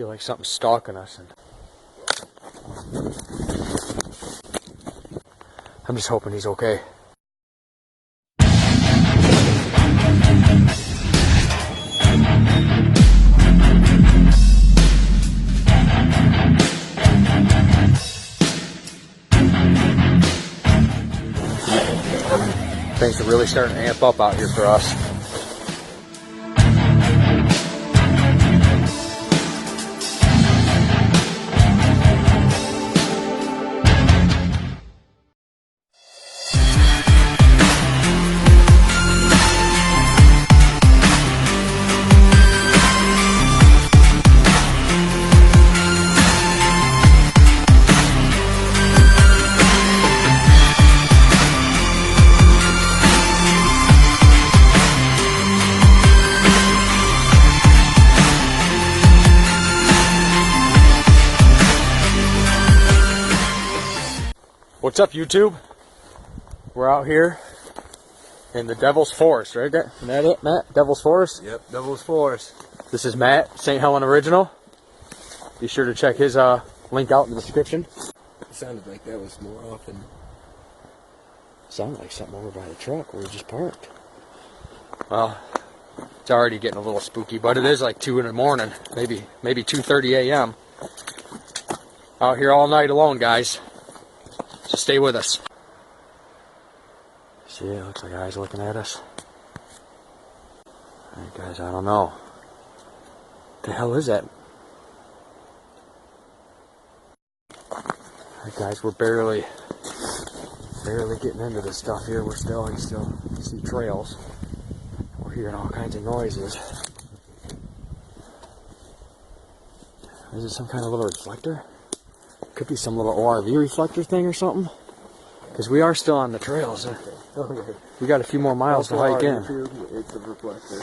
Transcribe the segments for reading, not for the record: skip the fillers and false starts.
feel like something's stalking us, and I'm just hoping he's okay. Things are really starting to amp up out here for us. What's up, YouTube? We're out here in the Devil's Forest, right? Isn't that it, Matt? Devil's Forest? Yep, Devil's Forest. This is Matt, St. Helen Original. Be sure to check his link out in the description. It sounded like that was more often. Sounded like something over by the truck where we just parked. Well, it's already getting a little spooky, but it is like 2 in the morning, maybe 2:30 a.m. Out here all night alone, guys. So stay with us. See, it looks like eyes looking at us. Alright, guys, I don't know. What the hell is that? Alright, guys, we're barely getting into this stuff here. You still see trails. We're hearing all kinds of noises. Is it some kind of little reflector? Could be some little ORV reflector thing or something. Because we are still on the trails. Okay. We got a few more miles to hike in. It's a reflector.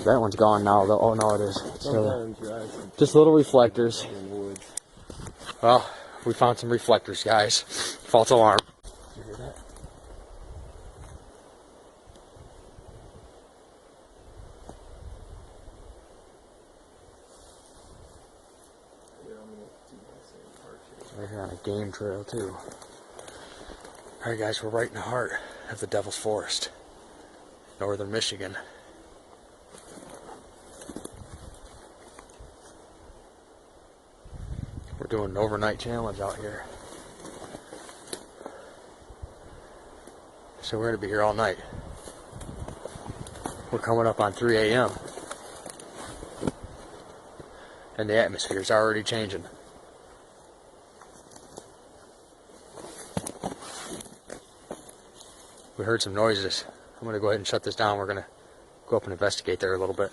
That one's gone now, though. Oh no, it is. It's still there. Just little reflectors. Well, we found some reflectors, guys. False alarm. Did you hear that? We're here on a game trail too. Alright, guys, we're right in the heart of the Devil's Forest, northern Michigan. We're doing an overnight challenge out here. So we're going to be here all night. We're coming up on 3 a.m. and the atmosphere is already changing. We heard some noises. I'm going to go ahead and shut this down. We're going to go up and investigate there a little bit.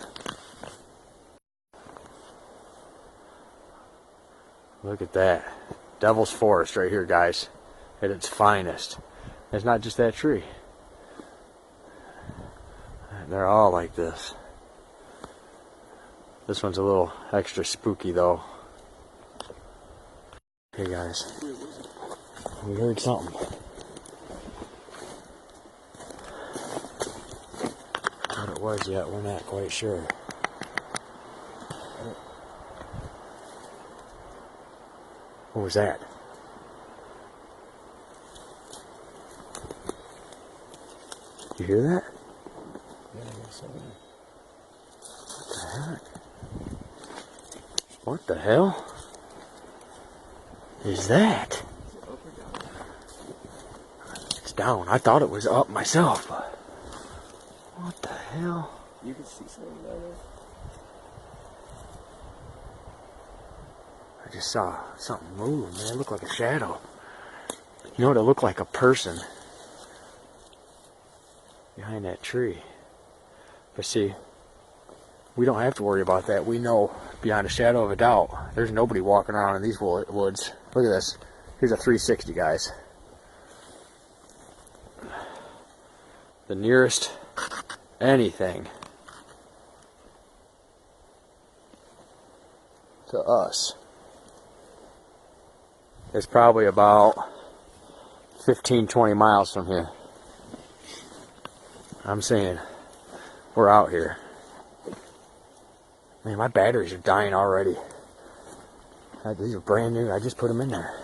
Look at that. Devil's Forest right here, guys. At its finest. It's not just that tree. They're all like this. This one's a little extra spooky, though. Okay, guys. We heard something. What it was yet, we're not quite sure. What was that? You hear that? Yeah, I guess so. What the hell is that? Is it up or down? It's down. I thought it was up myself, but what the hell? You can see something down there. I just saw something move, man. It looked like a shadow. You know what? It looked like a person behind that tree. But see, we don't have to worry about that. We know beyond a shadow of a doubt there's nobody walking around in these woods. Look at this. Here's a 360, guys. The nearest anything to us is probably about 15-20 miles from here. I'm saying we're out here. Man, my batteries are dying already. These are brand new. I just put them in there.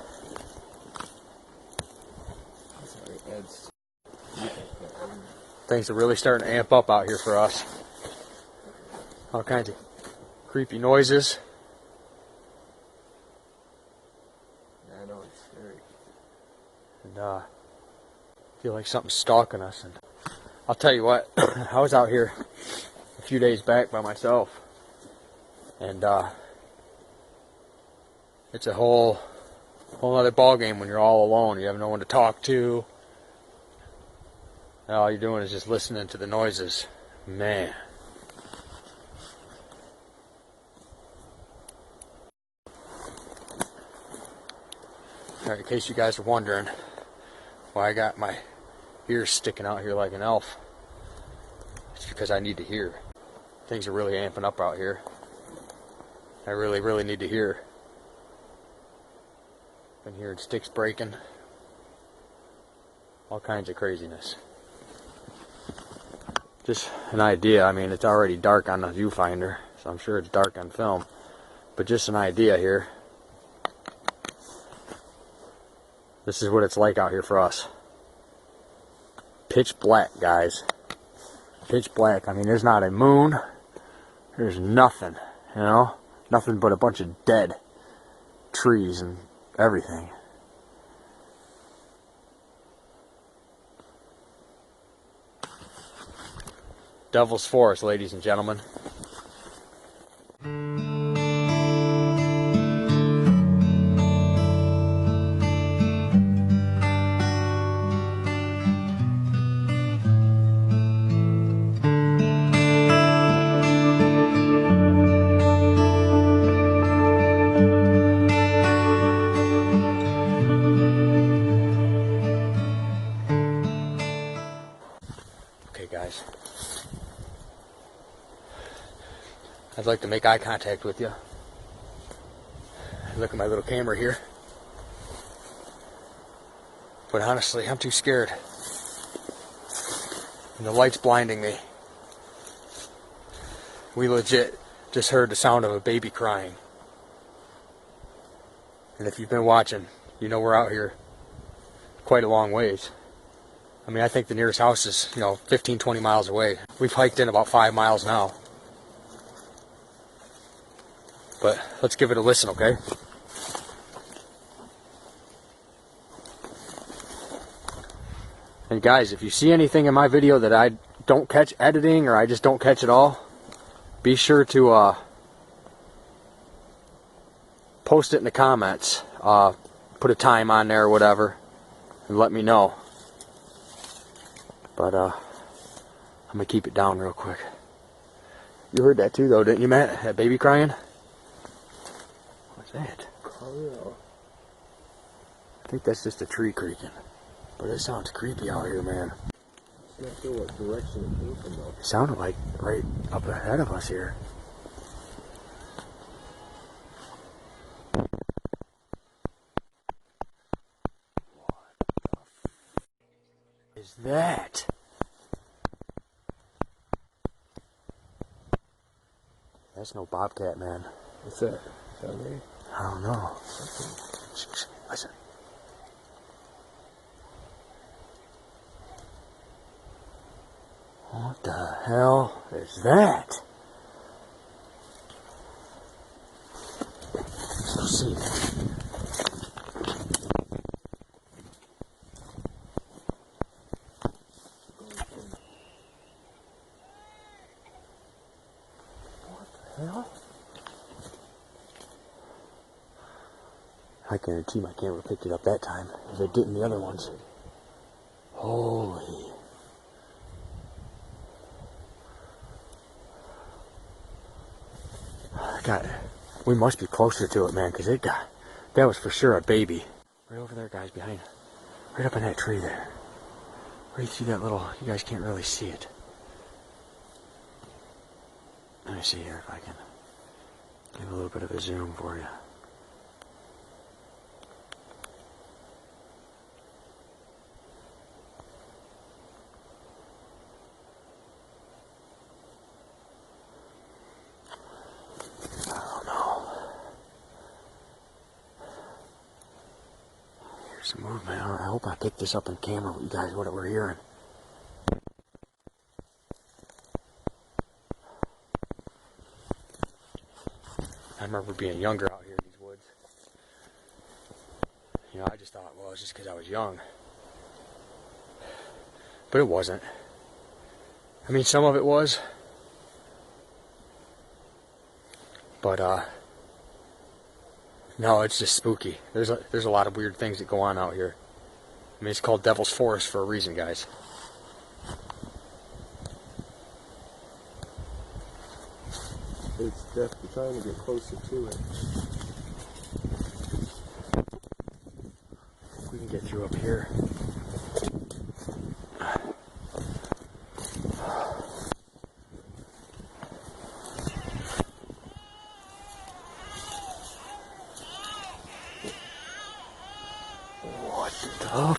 Sorry, Ed's. Things are really starting to amp up out here for us. All kinds of creepy noises. Yeah, I know, it's scary. And I feel like something's stalking us. And I'll tell you what, I was out here a few days back by myself. And it's a whole other ball game when you're all alone. You have no one to talk to. And all you're doing is just listening to the noises. Man. Alright, in case you guys are wondering why I got my ears sticking out here like an elf, it's because I need to hear. Things are really amping up out here. I really, really need to hear. Been hearing sticks breaking. All kinds of craziness. Just an idea. I mean, it's already dark on the viewfinder, so I'm sure it's dark on film. But just an idea here. This is what it's like out here for us. Pitch black, guys. Pitch black. I mean, there's not a moon. There's nothing, you know? Nothing but a bunch of dead trees and everything. Devil's Forest, ladies and gentlemen. Okay, guys. I'd like to make eye contact with you. Look at my little camera here. But honestly, I'm too scared. And the light's blinding me. We legit just heard the sound of a baby crying. And if you've been watching, you know we're out here quite a long ways. I mean, I think the nearest house is, 15, 20 miles away. We've hiked in about 5 miles now. But let's give it a listen, okay? And guys, if you see anything in my video that I don't catch editing or I just don't catch at all, be sure to post it in the comments. Put a time on there or whatever and let me know. But I'm going to keep it down real quick. You heard that too though, didn't you, Matt? That baby crying? What's that? Oh, I think that's just a tree creaking. But it sounds creepy out here, man. I'm not sure what direction it came from though. It sounded like right up ahead of us here. What the is that? That's no bobcat, man. What's that? Down there? I don't know. Listen. What the hell is that? Let's see. What the hell? I guarantee my camera picked it up that time, as it didn't the other ones. Holy. We must be closer to it, man, because that was for sure a baby. Right over there, guys, behind, right up in that tree there. Right through that little, you guys can't really see it. Let me see here if I can give a little bit of a zoom for you. Some movement. I hope I picked this up on camera, you guys, what we're hearing. I remember being younger out here in these woods. You know, I just thought, well, it's just because I was young. But it wasn't. I mean, some of it was. But, no, it's just spooky. There's a lot of weird things that go on out here. I mean, it's called Devil's Forest for a reason, guys. It's definitely trying to get closer to it. We can get through up here. What the?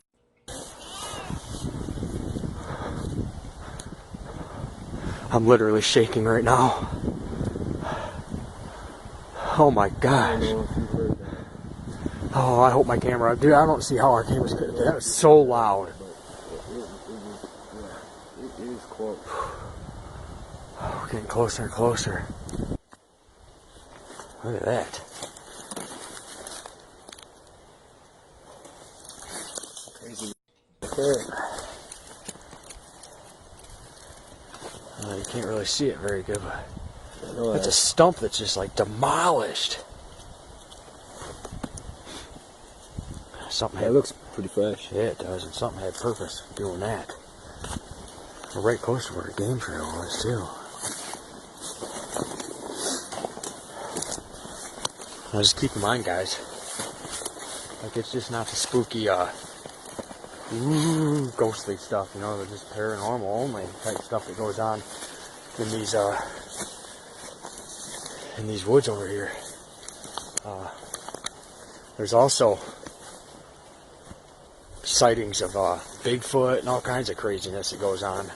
I'm literally shaking right now. Oh my I don't gosh. know if you heard that. Oh, I hope my camera. Dude, I don't see how our cameras could. That was so loud. It is close. We're getting closer and closer. Look at that. Crazy. Okay. You can't really see it very good, but I know that's a stump that's just like demolished. Something that had, looks pretty fresh. yeah, it does, and something had purpose doing that. We're right close to where the game trail was too. Now just keep in mind, guys, like it's just not the spooky, ghostly stuff, you know, they're just paranormal only type stuff that goes on in these woods over here. There's also sightings of Bigfoot and all kinds of craziness that goes on.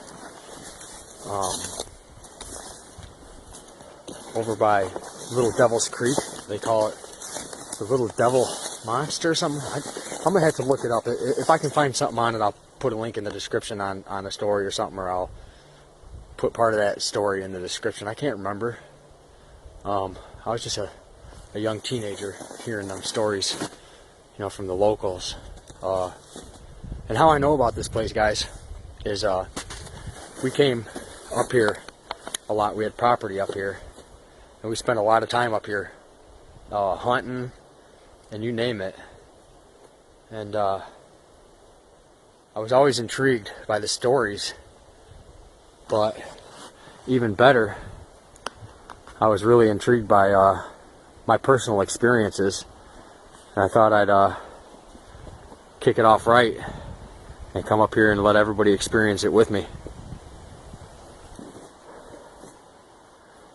Over by Little Devil's Creek, they call it the Little Devil Monster or something. I'm gonna have to look it up. If I can find something on it, I'll put a link in the description on a story or something, or I'll put part of that story in the description. I can't remember. I was just a young teenager hearing them stories, you know, from the locals. And how I know about this place, guys, is we came up here a lot. We had property up here, and we spent a lot of time up here hunting, and you name it. And I was always intrigued by the stories, but even better, I was really intrigued by my personal experiences, and I thought I'd kick it off right and come up here and let everybody experience it with me.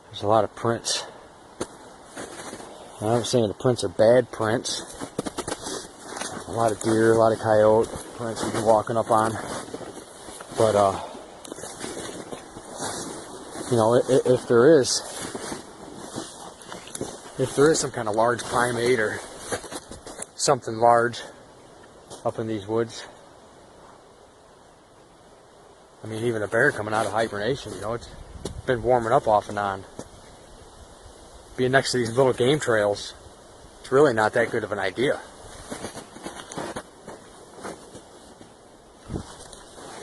There's a lot of prints. I'm not saying the prints are bad prints. A lot of deer, a lot of coyote prints we've been walking up on. But, you know, if there is some kind of large primate or something large up in these woods, I mean, even a bear coming out of hibernation, you know, it's been warming up off and on. Being next to these little game trails, it's really not that good of an idea.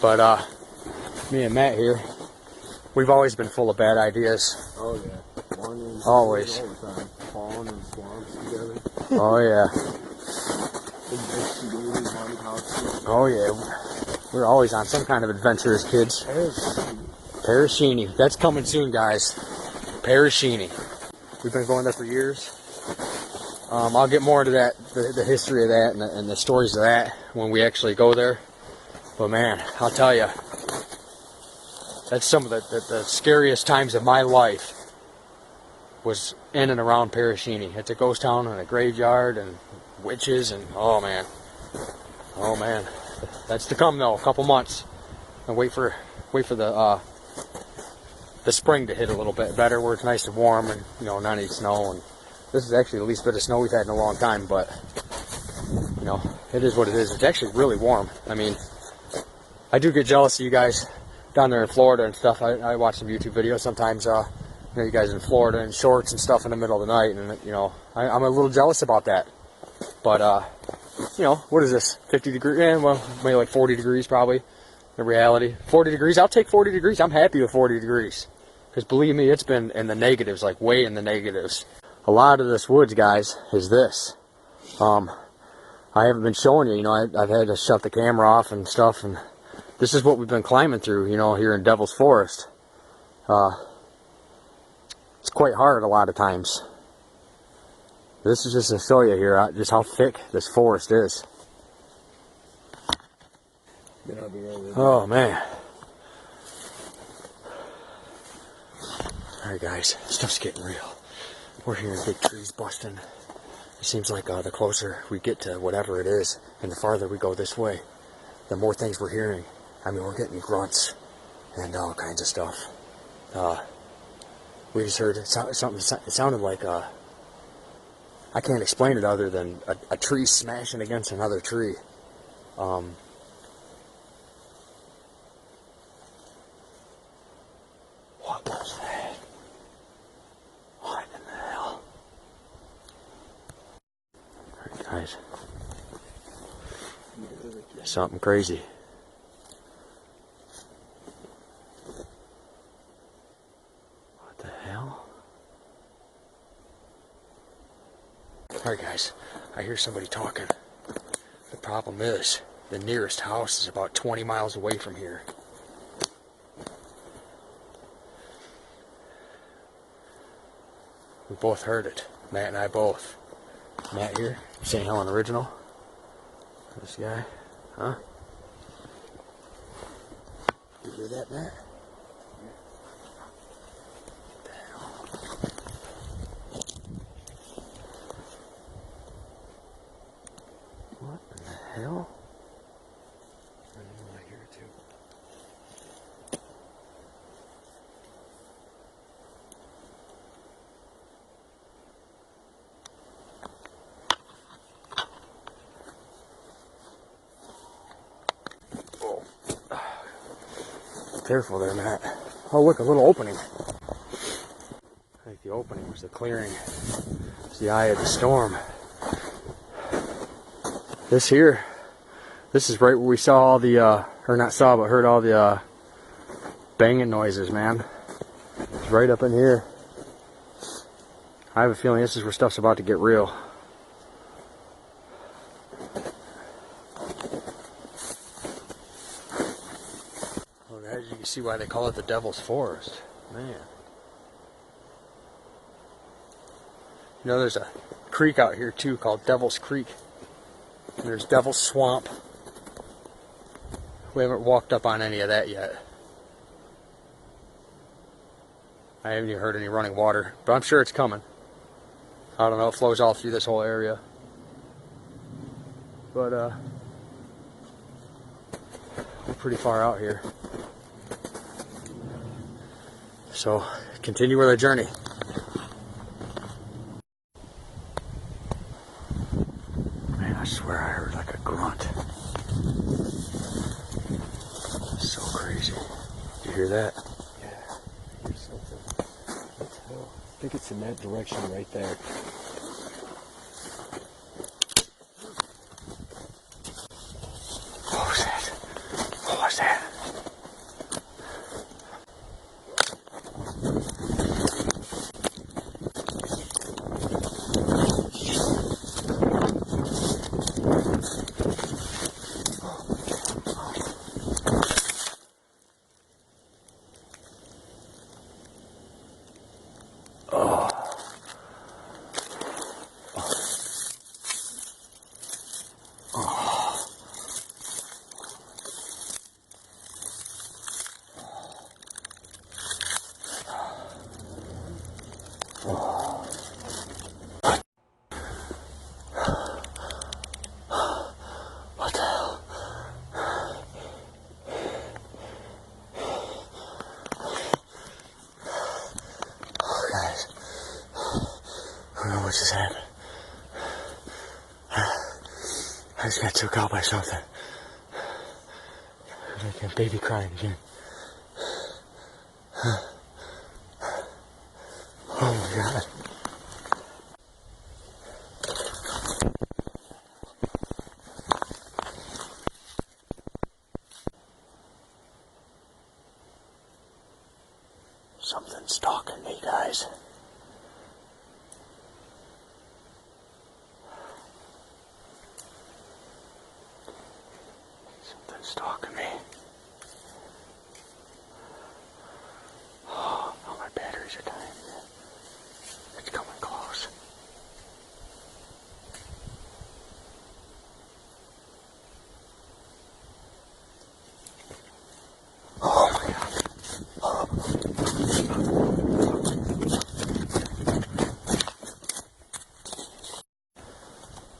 But me and Matt here, we've always been full of bad ideas. Oh yeah. Always. All the time. Falling in swamps together. Oh yeah. Investigating haunted houses. Oh yeah. We're always on some kind of adventure as kids. Parashini. That's coming soon, guys. Parashini. We've been going there for years. I'll get more into that, the history of that and the stories of that when we actually go there. But man, I'll tell you, that's some of the scariest times of my life was in and around Parashini. It's a ghost town and a graveyard and witches and oh man. That's to come though, a couple months, and wait for the spring to hit a little bit better, where it's nice and warm and you know not any snow. And this is actually the least bit of snow we've had in a long time, but you know, it is what it is. It's actually really warm. I mean, I do get jealous of you guys down there in Florida and stuff. I watch some YouTube videos sometimes, you know, you guys in Florida in shorts and stuff in the middle of the night, and, you know, I'm a little jealous about that. But, you know, what is this, 50 degrees? Yeah, well, maybe like 40 degrees probably, in reality. 40 degrees, I'll take 40 degrees. I'm happy with 40 degrees. Because believe me, it's been in the negatives, like way in the negatives. A lot of this woods, guys, is this. I haven't been showing you, you know, I've had to shut the camera off and stuff, and this is what we've been climbing through, you know, here in Devil's Forest. It's quite hard a lot of times. This is just to show you here just how thick this forest is. Oh, man. Alright, guys, stuff's getting real. We're hearing big trees busting. It seems like the closer we get to whatever it is, and the farther we go this way, the more things we're hearing. I mean, we're getting grunts and all kinds of stuff. We just heard something. It sounded like I can't explain it other than a tree smashing against another tree. What was that? What in the hell? Alright, guys. Something crazy. What the hell? Alright, guys. I hear somebody talking. The problem is, the nearest house is about 20 miles away from here. We both heard it. Matt and I both. Matt here, St. Helen Original. This guy. Huh? You hear that, Matt? What the hell? What in the hell? I know I hear it too. Careful there, Matt. Oh, look, a little opening. I think the opening was the clearing. It's the eye of the storm. This here, this is right where we saw all the, or not saw, but heard all the banging noises, man. It's right up in here. I have a feeling this is where stuff's about to get real. As you can see why they call it the Devil's Forest. Man. You know, there's a creek out here too called Devil's Creek. And there's Devil's Swamp. We haven't walked up on any of that yet. I haven't even heard any running water, but I'm sure it's coming. I don't know, it flows all through this whole area. But we're pretty far out here. So, continue with our journey. Man, I swear I heard like a grunt. So crazy. Did you hear that? Yeah, I hear something. What the hell? I think it's in that direction right there. What was that? What was that? What the hell? Oh, guys. I don't know what just happened. I just got took out by something. Like a baby crying again. Oh my God. Something's stalking me, guys. Something's stalking me. Oh, my batteries are dying. It's coming close. Oh my God.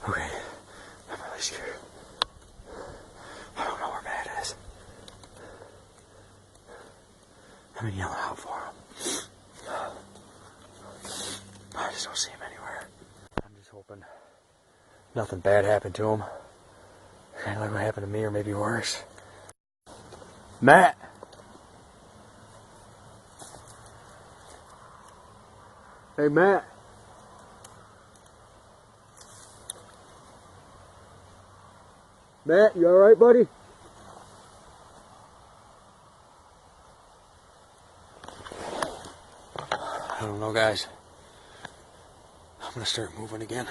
Okay, I'm really scared. I don't know where Matt is. I've been yelling out for him. I just don't see him anywhere. I'm just hoping nothing bad happened to him. Kind of like what happened to me, or maybe worse. Matt! Hey, Matt! Matt, you alright, buddy? I don't know, guys. I'm gonna start moving again.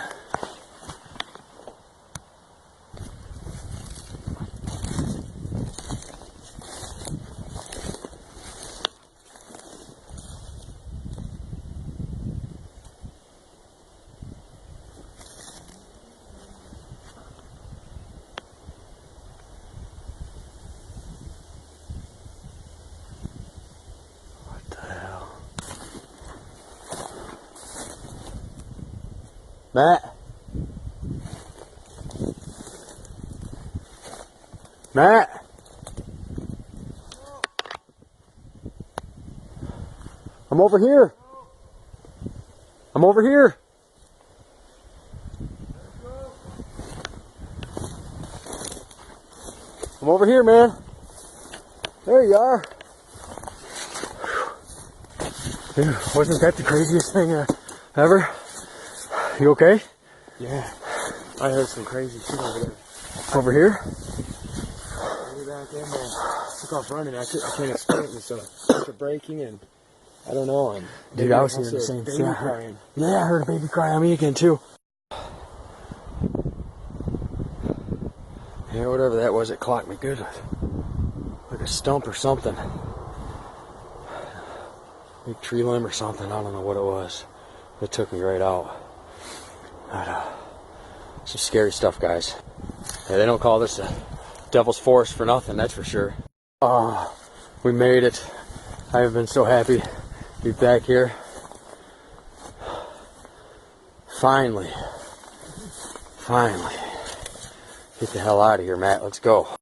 What the hell? Matt? Matt? I'm over here. I'm over here. I'm over here, man. There you are. Dude, wasn't that the craziest thing ever? You okay? Yeah. I heard some crazy shit over there. Over here? Way back there, man. Took off running. I can't explain it. It's a bunch of breaking and I don't know. And Dude, I was hearing the same thing. Crying. Yeah, I heard a baby cry on me again, too. Yeah, whatever that was, it clocked me good. Like a stump or something. Big tree limb or something. I don't know what it was. It took me right out. But, some scary stuff, guys. Yeah, they don't call this a Devil's Forest for nothing, that's for sure. We made it. I have been so happy to be back here. Finally. Get the hell out of here, Matt. Let's go.